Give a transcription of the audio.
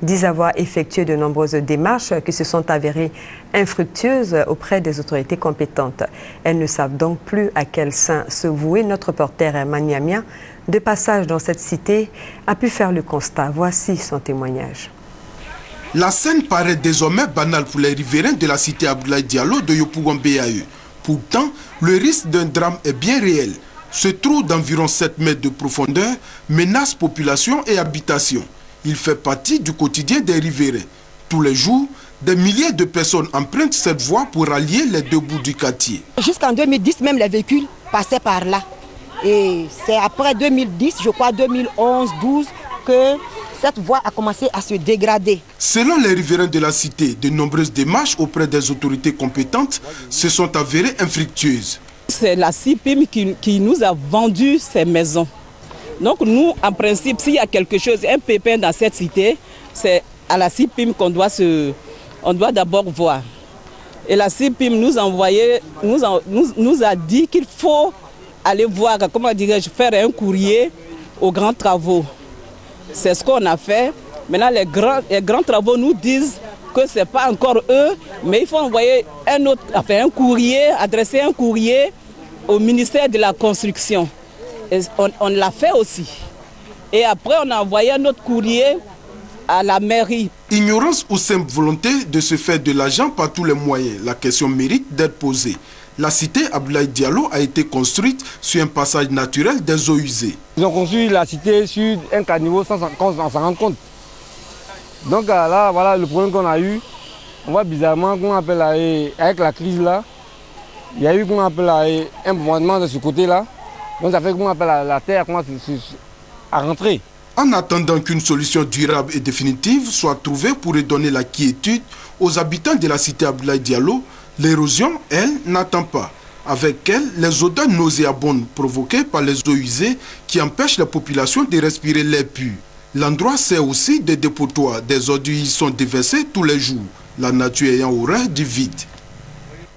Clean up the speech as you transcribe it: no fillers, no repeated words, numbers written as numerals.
disent avoir effectué de nombreuses démarches qui se sont avérées infructueuses auprès des autorités compétentes. Elles ne savent donc plus à quel saint se vouer. Notre reporter Maniamia, de passage dans cette cité, a pu faire le constat. Voici son témoignage. La scène paraît désormais banale pour les riverains de la cité Abdoulaye Diallo de Yopougon-Béaï. Pourtant, le risque d'un drame est bien réel. Ce trou d'environ 7 mètres de profondeur menace population et habitation. Il fait partie du quotidien des riverains. Tous les jours, des milliers de personnes empruntent cette voie pour allier les deux bouts du quartier. Jusqu'en 2010, même les véhicules passaient par là. Et c'est après 2010, je crois 2011, 2012, que cette voie a commencé à se dégrader. Selon les riverains de la cité, de nombreuses démarches auprès des autorités compétentes se sont avérées infructueuses. C'est la CIPIM qui nous a vendu ces maisons. Donc nous, en principe, s'il y a quelque chose, un pépin dans cette cité, c'est à la CIPIM qu'on doit d'abord voir. Et la CIPIM nous a dit qu'il faut aller voir, comment dirais-je, faire un courrier aux grands travaux. C'est ce qu'on a fait. Maintenant, les grands travaux nous disent que ce n'est pas encore eux, mais il faut envoyer un courrier, adresser un courrier au ministère de la Construction. Et on l'a fait aussi. Et après, on a envoyé un autre courrier à la mairie. Ignorance ou simple volonté de se faire de l'argent par tous les moyens, la question mérite d'être posée. La cité Abdoulaye Diallo a été construite sur un passage naturel des eaux usées. Ils ont construit la cité sur un caniveau sans s'en rendre compte. Donc là, voilà le problème qu'on a eu. On voit bizarrement qu'on appelle avec la crise là, il y a eu qu'on appelle un bombardement de ce côté-là. Donc ça fait qu'on appelle la terre commence à rentrer. En attendant qu'une solution durable et définitive soit trouvée pour redonner la quiétude aux habitants de la cité Abdoulaye Diallo, l'érosion, elle, n'attend pas. Avec elle, les odeurs nauséabondes provoquées par les eaux usées qui empêchent la population de respirer l'air pur. L'endroit sert aussi de dépotoir. Des ordures y sont déversées tous les jours, la nature ayant horreur du vide.